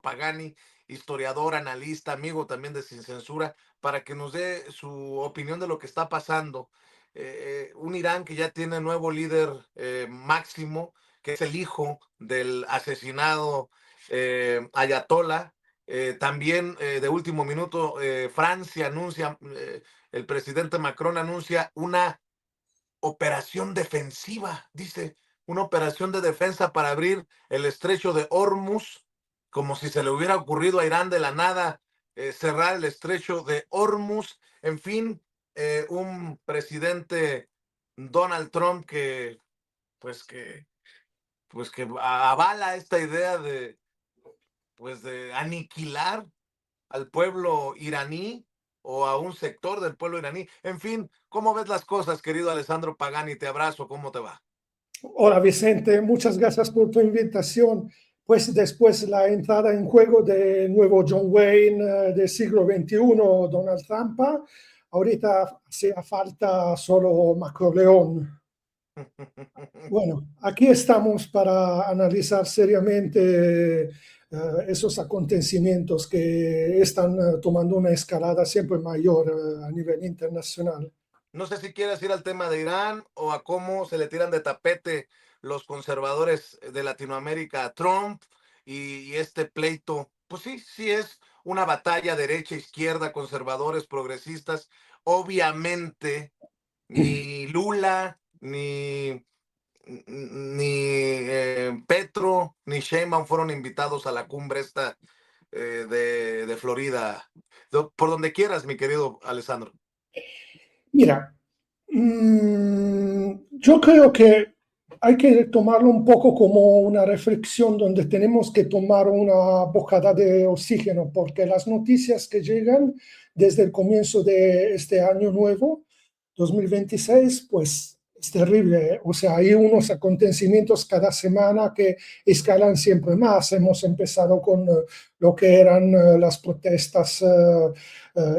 Pagani, historiador, analista, amigo también de Sin Censura, para que nos dé su opinión de lo que está pasando. Un Irán que ya tiene nuevo líder máximo, que es el hijo del asesinado Ayatollah. También de último minuto, Francia anuncia, el presidente Macron anuncia una operación defensiva, dice, una operación de defensa para abrir el estrecho de Hormuz, como si se le hubiera ocurrido a Irán de la nada cerrar el estrecho de Hormuz. En fin, un presidente Donald Trump pues que, que avala esta idea de aniquilar al pueblo iraní o a un sector del pueblo iraní. En fin, ¿cómo ves las cosas, querido Alessandro Pagani? Te abrazo, ¿cómo te va? Hola Vicente, muchas gracias por tu invitación. Pues después la entrada en juego del nuevo John Wayne del siglo XXI, Donald Trump, ahorita hace falta solo Macroleón. Bueno, aquí estamos para analizar seriamente esos acontecimientos que están tomando una escalada siempre mayor a nivel internacional. No sé si quieres ir al tema de Irán o a cómo se le tiran de tapete los conservadores de Latinoamérica a Trump y este pleito. Pues sí, sí es una batalla derecha-izquierda, conservadores, progresistas. Obviamente, ni Lula, ni Petro, ni Sheinbaum fueron invitados a la cumbre esta de Florida. Por donde quieras, mi querido Alessandro. Mira, yo creo que hay que tomarlo un poco como una reflexión donde tenemos que tomar una bocada de oxígeno, porque las noticias que llegan desde el comienzo de este año nuevo, 2026, pues es terrible. O sea, hay unos acontecimientos cada semana que escalan siempre más. Hemos empezado con lo que eran las protestas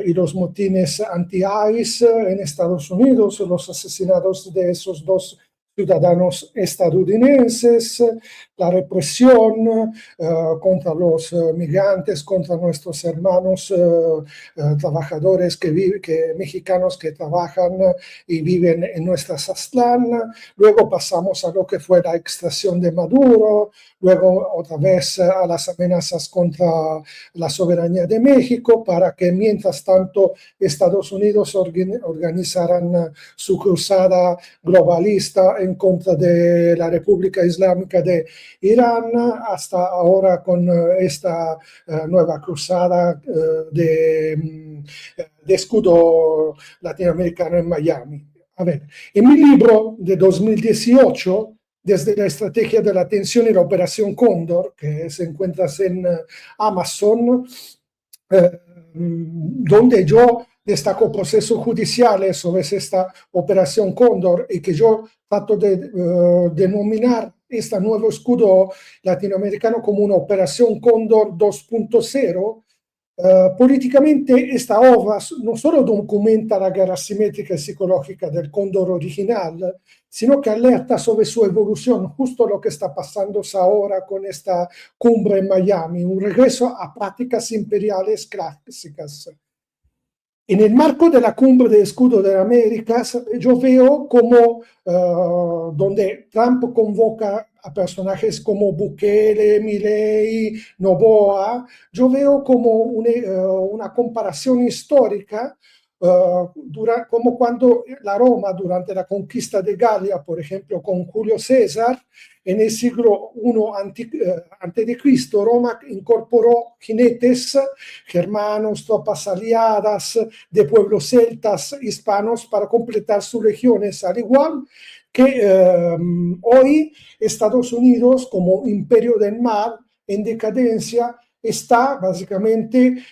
y los motines anti-ICE en Estados Unidos, los asesinatos de esos dos ciudadanos estadounidenses, la represión contra los migrantes, contra nuestros hermanos trabajadores mexicanos que trabajan y viven en nuestra Aztlán. Luego pasamos a lo que fue la extracción de Maduro, luego otra vez a las amenazas contra la soberanía de México, para que mientras tanto Estados Unidos organizaran su cruzada globalista en contra de la República Islámica de Irán, hasta ahora con esta nueva cruzada de escudo latinoamericano en Miami. A ver, en mi libro de 2018, desde la estrategia de la atención y la operación Cóndor, que se encuentra en Amazon, donde yo destaco procesos judiciales sobre esta operación Cóndor y que yo trato de denominar este nuevo escudo latinoamericano como una operación Cóndor 2.0. Políticamente esta obra no solo documenta la guerra simétrica y psicológica del cóndor original, sino que alerta sobre su evolución, justo lo que está pasando ahora con esta cumbre en Miami, un regreso a prácticas imperiales clásicas. En el marco de la cumbre de escudo de Américas, yo veo como donde Trump convoca a personajes como Bukele, Milei, Noboa, yo veo como una comparación histórica como cuando la Roma, durante la conquista de Galia, por ejemplo, con Julio César, en el siglo I antes de Cristo, Roma incorporó jinetes germanos, tropas aliadas de pueblos celtas hispanos para completar sus legiones, al igual que hoy Estados Unidos, como imperio del mar en decadencia, está básicamente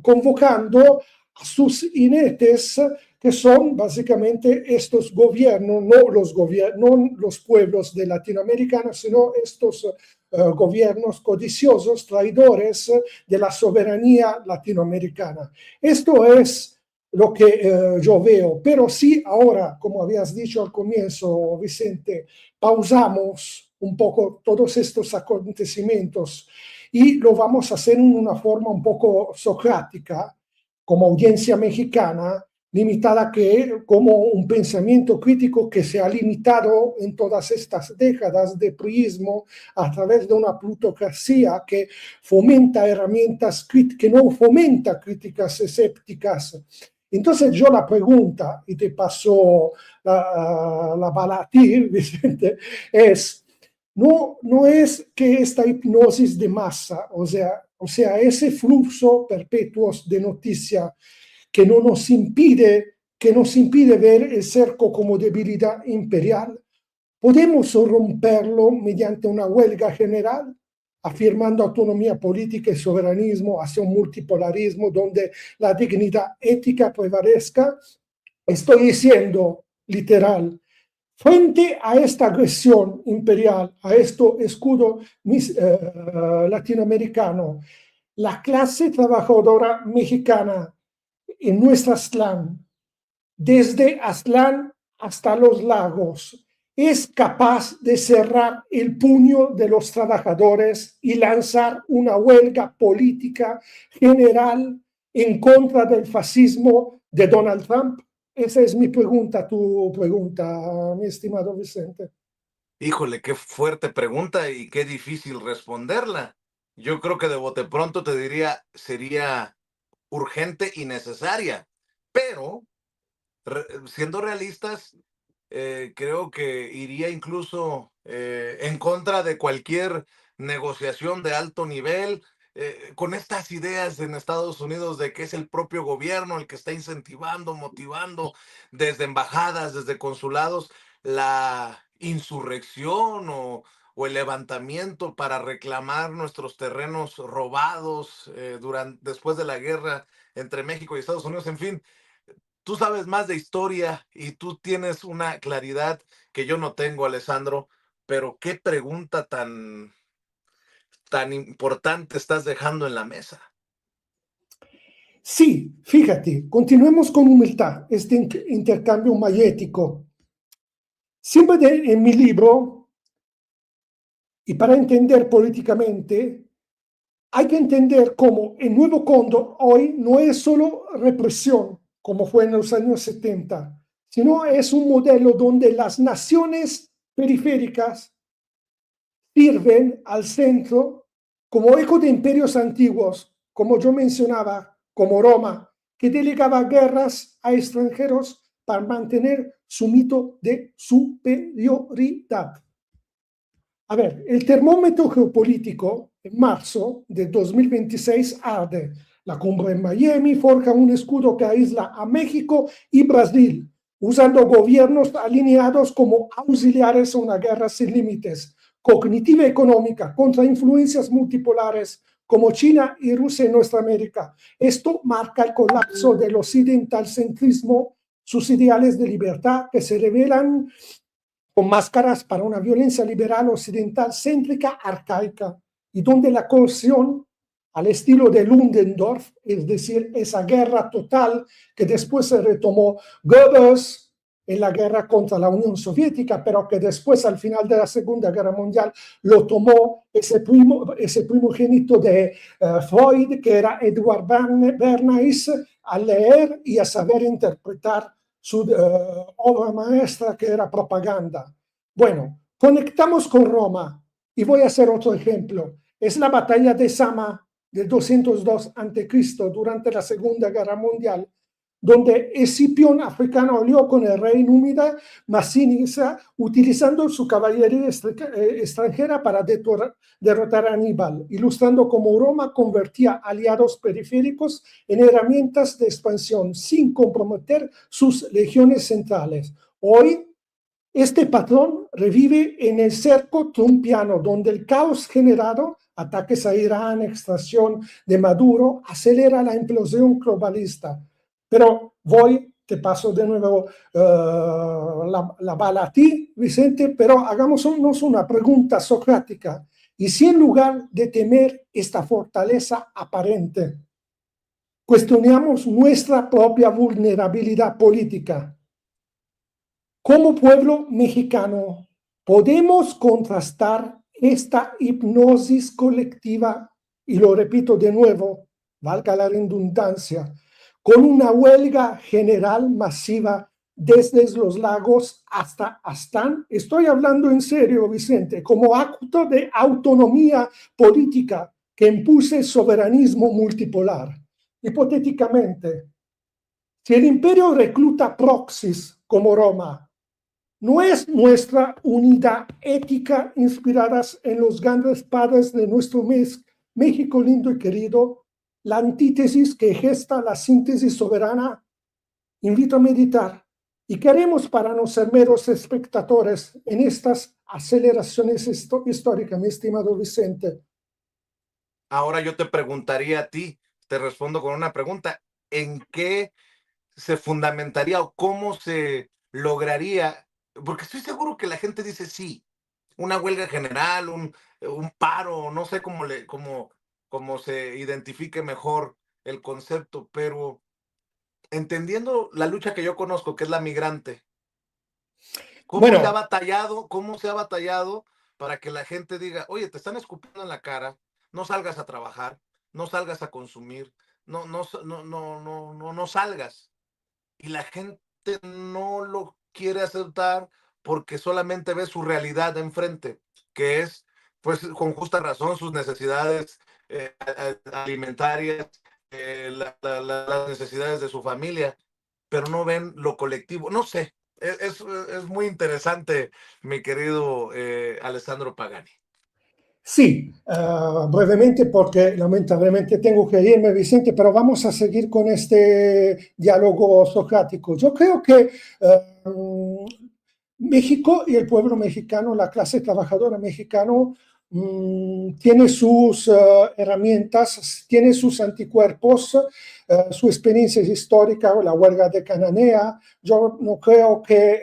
convocando a sus jinetes, que son básicamente estos gobiernos, no los pueblos de Latinoamérica, sino estos gobiernos codiciosos, traidores de la soberanía latinoamericana. Esto es lo que yo veo, pero sí ahora, como habías dicho al comienzo, Vicente, pausamos un poco todos estos acontecimientos y lo vamos a hacer en una forma un poco socrática, como audiencia mexicana, limitada como un pensamiento crítico que se ha limitado en todas estas décadas de priismo a través de una plutocracia que fomenta herramientas, que no fomenta críticas escépticas. Entonces yo la pregunta, y te paso la bala a ti, Vicente, es, no es que esta hipnosis de masa, o sea, ese flujo perpetuo de noticia que no nos impide, ver el cerco como debilidad imperial, podemos romperlo mediante una huelga general, afirmando autonomía política y soberanismo hacia un multipolarismo donde la dignidad ética prevalezca. Estoy diciendo literal, frente a esta agresión imperial, a este escudo latinoamericano, la clase trabajadora mexicana en nuestra Aztlán, desde Aztlán hasta los lagos, es capaz de cerrar el puño de los trabajadores y lanzar una huelga política general en contra del fascismo de Donald Trump? Esa es mi pregunta, tu pregunta, mi estimado Vicente. Híjole, qué fuerte pregunta y qué difícil responderla. Yo creo que de bote pronto te diría, sería urgente y necesaria, pero siendo realistas, creo que iría incluso en contra de cualquier negociación de alto nivel, con estas ideas en Estados Unidos de que es el propio gobierno el que está incentivando, motivando desde embajadas, desde consulados, la insurrección o el levantamiento para reclamar nuestros terrenos robados después de la guerra entre México y Estados Unidos. En fin, tú sabes más de historia y tú tienes una claridad que yo no tengo, Alessandro, pero qué pregunta tan importante estás dejando en la mesa. Sí, fíjate, continuemos con humildad este intercambio magético. Siempre en mi libro, y para entender políticamente, hay que entender cómo el nuevo Cóndor hoy no es solo represión, como fue en los años 70, sino es un modelo donde las naciones periféricas sirven al centro como eco de imperios antiguos, como yo mencionaba, como Roma, que delegaba guerras a extranjeros para mantener su mito de superioridad. A ver, el termómetro geopolítico en marzo de 2026 arde. La cumbre en Miami forja un escudo que aísla a México y Brasil, usando gobiernos alineados como auxiliares a una guerra sin límites, cognitiva económica contra influencias multipolares como China y Rusia en nuestra América. Esto marca el colapso del occidentalcentrismo, sus ideales de libertad que se revelan con máscaras para una violencia liberal occidental céntrica arcaica y donde la coerción al estilo de Ludendorff, es decir, esa guerra total que después se retomó Goebbels en la guerra contra la Unión Soviética, pero que después al final de la Segunda Guerra Mundial lo tomó ese primogénito de Freud, que era Edward Bernays, a leer y a saber interpretar su obra maestra, que era propaganda. Bueno, conectamos con Roma y voy a hacer otro ejemplo. Es la batalla de Sama del 202 a.C. durante la Segunda Guerra Mundial, donde Escipión africano alió con el rey númida Masinisa, utilizando su caballería extranjera para derrotar a Aníbal, ilustrando cómo Roma convertía aliados periféricos en herramientas de expansión sin comprometer sus legiones centrales. Hoy, este patrón revive en el cerco trumpiano, donde el caos generado, ataques a Irán, extracción de Maduro, acelera la implosión globalista. Pero te paso de nuevo la bala a ti, Vicente, pero hagámonos una pregunta socrática. ¿Y si en lugar de temer esta fortaleza aparente, cuestionamos nuestra propia vulnerabilidad política? Como pueblo mexicano, podemos contrastar esta hipnosis colectiva y lo repito de nuevo, valga la redundancia, con una huelga general masiva desde los lagos hasta Astán. Estoy hablando en serio, Vicente, como acto de autonomía política que impulse el soberanismo multipolar. Hipotéticamente, si el imperio recluta proxies como Roma, ¿no es nuestra unidad ética inspirada en los grandes padres de nuestro México lindo y querido la antítesis que gesta la síntesis soberana? Invito a meditar y queremos para no ser meros espectadores en estas aceleraciones históricas, mi estimado Vicente. Ahora yo te preguntaría a ti, te respondo con una pregunta, ¿en qué se fundamentaría o cómo se lograría? Porque estoy seguro que la gente dice sí, una huelga general, un paro, no sé cómo se identifique mejor el concepto, pero entendiendo la lucha que yo conozco, que es la migrante, Bueno, cómo se ha batallado para que la gente diga, oye, te están escupiendo en la cara, no salgas a trabajar, no salgas a consumir, no salgas? Y la gente no lo quiere aceptar porque solamente ve su realidad de enfrente, que es, pues, con justa razón, sus necesidades alimentarias, las necesidades de su familia, pero no ven lo colectivo. No sé, es muy interesante, mi querido Alessandro Pagani. sí, brevemente porque lamentablemente tengo que irme, Vicente, pero vamos a seguir con este diálogo socrático. Yo creo que México y el pueblo mexicano, la clase trabajadora mexicano, tiene sus herramientas, tiene sus anticuerpos, su experiencia histórica, la huelga de Cananea. Yo no creo que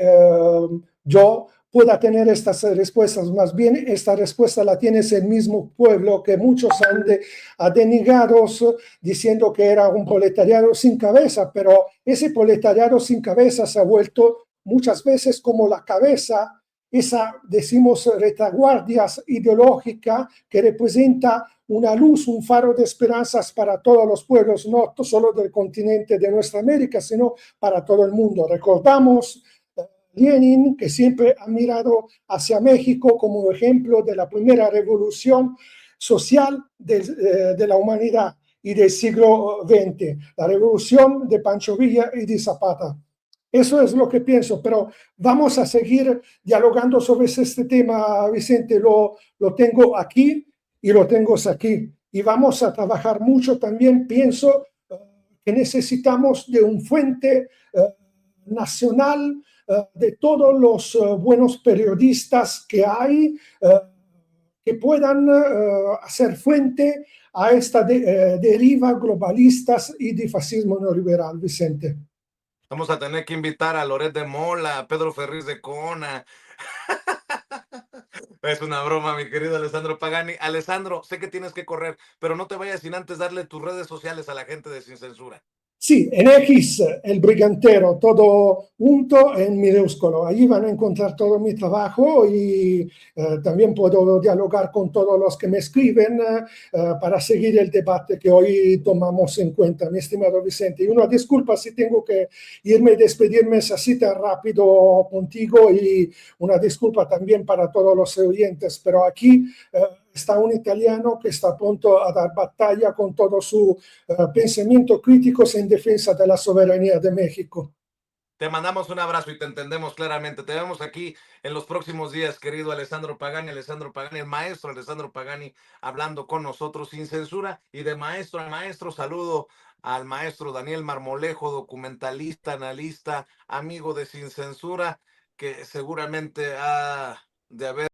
yo pueda tener estas respuestas, más bien esta respuesta la tiene el mismo pueblo que muchos han denigado diciendo que era un proletariado sin cabeza, pero ese proletariado sin cabeza se ha vuelto muchas veces como la cabeza, esa, decimos, retaguardia ideológica que representa una luz, un faro de esperanzas para todos los pueblos, no solo del continente de nuestra América, sino para todo el mundo. Recordamos Lenin, que siempre ha mirado hacia México como ejemplo de la primera revolución social de la humanidad y del siglo XX, la revolución de Pancho Villa y de Zapata. Eso es lo que pienso, pero vamos a seguir dialogando sobre este tema, Vicente. Lo tengo aquí y lo tengo aquí. Y vamos a trabajar mucho también, pienso, que necesitamos de un fuente nacional de todos los buenos periodistas que hay, que puedan hacer frente a esta deriva globalistas y de fascismo neoliberal, Vicente. Vamos a tener que invitar a Loret de Mola, a Pedro Ferriz de Cona. Es una broma, mi querido Alessandro Pagani. Alessandro, sé que tienes que correr, pero no te vayas sin antes darle tus redes sociales a la gente de Sin Censura. Sí, en X, el brigantero, todo junto en minúsculo. Allí van a encontrar todo mi trabajo y también puedo dialogar con todos los que me escriben para seguir el debate que hoy tomamos en cuenta, mi estimado Vicente. Y una disculpa si tengo que irme y despedirme así tan rápido contigo y una disculpa también para todos los oyentes, pero aquí está un italiano que está pronto a dar batalla con todo su pensamiento crítico en defensa de la soberanía de México. Te mandamos un abrazo y te entendemos claramente. Te vemos aquí en los próximos días, querido Alessandro Pagani, el maestro Alessandro Pagani, hablando con nosotros sin censura. Y de maestro a maestro, saludo al maestro Daniel Marmolejo, documentalista, analista, amigo de Sin Censura, que seguramente ha de haber